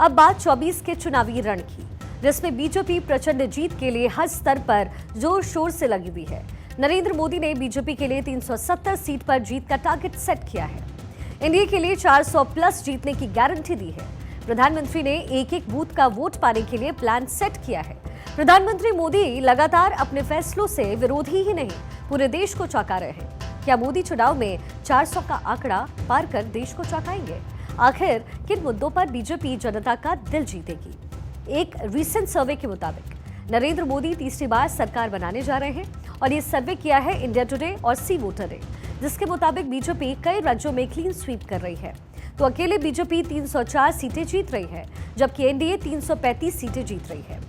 अब बात 24 के चुनावी रण की, जिसमें बीजेपी प्रचंड जीत के लिए हर स्तर पर जोर शोर से लगी हुई है। नरेंद्र मोदी ने बीजेपी के लिए 370 सीट पर जीत का टारगेट सेट किया है। एनडीए के लिए 400 प्लस जीतने की गारंटी दी है। प्रधानमंत्री ने एक एक बूथ का वोट पाने के लिए प्लान सेट किया है। प्रधानमंत्री मोदी लगातार अपने फैसलों से विरोधी ही नहीं, पूरे देश को चौंका रहे हैं। क्या मोदी चुनाव में 400 का आंकड़ा पार कर देश को चौंकाएंगे? आखिर किन मुद्दों पर बीजेपी जनता का दिल जीतेगी? एक रीसेंट सर्वे के मुताबिक नरेंद्र मोदी तीसरी बार सरकार बनाने जा रहे हैं और ये सर्वे किया है इंडिया टुडे और सी वोटर ने, जिसके मुताबिक बीजेपी कई राज्यों में क्लीन स्वीप कर रही है। तो अकेले बीजेपी 304 सीटें जीत रही है, जबकि एनडीए 335 सीटें जीत रही है।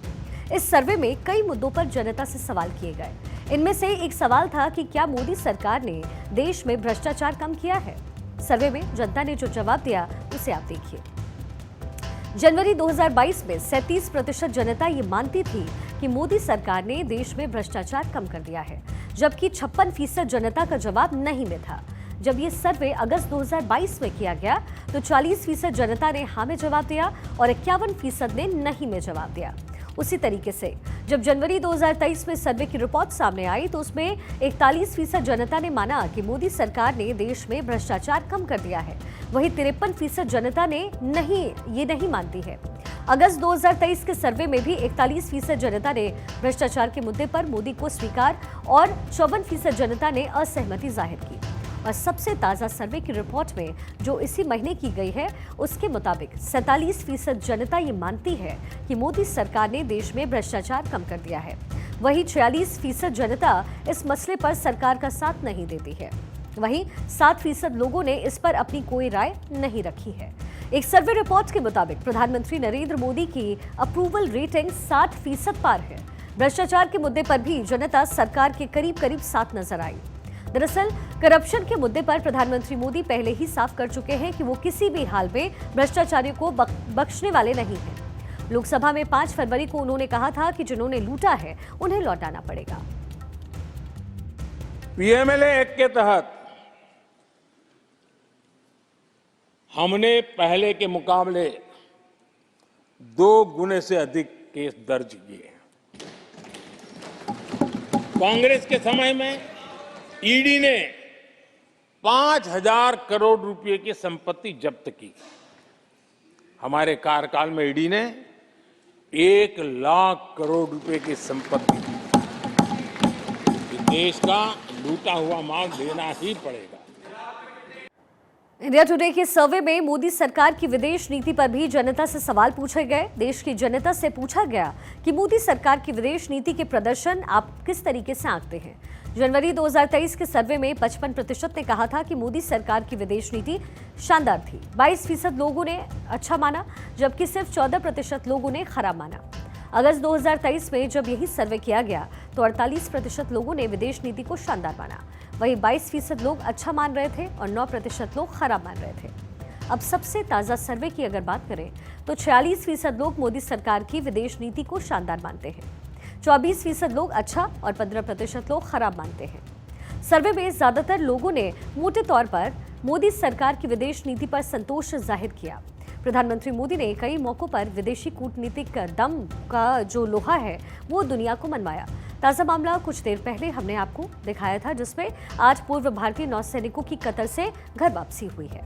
इस सर्वे में कई मुद्दों पर जनता से सवाल किए गए। इनमें से एक सवाल था कि क्या मोदी सरकार ने देश में भ्रष्टाचार कम किया है? सर्वे में जनता ने जो जवाब दिया उसे आप देखिए। जनवरी 2022 में 37% जनता ये मानती थी कि मोदी सरकार ने देश में भ्रष्टाचार कम कर दिया है, जबकि 56% जनता का जवाब नहीं में था। जब ये सर्वे अगस्त 2022 में किया गया तो 40% जनता ने हाँ में जवाब दिया और 51% ने नहीं में जवाब दिया। उसी तरीके से जब जनवरी 2023 में सर्वे की रिपोर्ट सामने आई तो उसमें 41% जनता ने माना कि मोदी सरकार ने देश में भ्रष्टाचार कम कर दिया है, वहीं 53% जनता ने नहीं मानती है। अगस्त 2023 के सर्वे में भी 41% जनता ने भ्रष्टाचार के मुद्दे पर मोदी को स्वीकार और 54% जनता ने असहमति जाहिर की। और सबसे ताजा सर्वे की रिपोर्ट में जो इसी महीने की गई है, उसके मुताबिक 47% जनता ये मानती है कि मोदी सरकार ने देश में भ्रष्टाचार कम कर दिया है, वहीं 46% जनता इस मसले पर सरकार का साथ नहीं देती है। वहीं 7% लोगों ने इस पर अपनी कोई राय नहीं रखी है। एक सर्वे रिपोर्ट के मुताबिक प्रधानमंत्री नरेंद्र मोदी की अप्रूवल रेटिंग 60% पार है। भ्रष्टाचार के मुद्दे पर भी जनता सरकार के करीब साथ नजर आई। दरअसल करप्शन के मुद्दे पर प्रधानमंत्री मोदी पहले ही साफ कर चुके हैं कि वो किसी भी हाल में भ्रष्टाचारियों को बख्शने वाले नहीं हैं। लोकसभा में 5 फरवरी को उन्होंने कहा था कि जिन्होंने लूटा है उन्हें लौटाना पड़ेगा। पीएमएलए एक्ट के तहत हमने पहले के मुकाबले 2 गुने से अधिक केस दर्ज किए। कांग्रेस के समय में ईडी ने 5,000 करोड़ रुपए की संपत्ति जब्त की। हमारे कार्यकाल में ईडी ने 1 लाख करोड़ रुपए की संपत्ति दी। देश का लूटा हुआ माल देना ही पड़ेगा। इंडिया टुडे के सर्वे में मोदी सरकार की विदेश नीति पर भी जनता से सवाल पूछे गए। देश की जनता से पूछा गया कि मोदी सरकार की विदेश नीति के प्रदर्शन आप किस तरीके से आंकते हैं। जनवरी 2023 के सर्वे में 55% ने कहा था कि मोदी सरकार की विदेश नीति शानदार थी। 22% लोगों ने अच्छा माना, जबकि सिर्फ 14% लोगों ने खराब माना। अगस्त 2023 में जब यही सर्वे किया गया तो 48% लोगों ने विदेश नीति को शानदार माना, वहीं 22% लोग अच्छा मान रहे थे और 9% लोग खराब मान रहे थे। अब सबसे ताजा सर्वे की अगर बात करें तो 46% लोग मोदी सरकार की विदेश नीति को शानदार मानते हैं, 24% लोग अच्छा और 15% लोग खराब मानते हैं। सर्वे में ज्यादातर लोगों ने मोटे तौर पर मोदी सरकार की विदेश नीति पर संतोष जाहिर किया। प्रधानमंत्री मोदी ने कई मौकों पर विदेशी कूटनीतिक दम का जो लोहा है वो दुनिया को मनवाया। ताज़ा मामला कुछ देर पहले हमने आपको दिखाया था, जिसमें 8 पूर्व भारतीय नौसैनिकों की कतर से घर वापसी हुई है।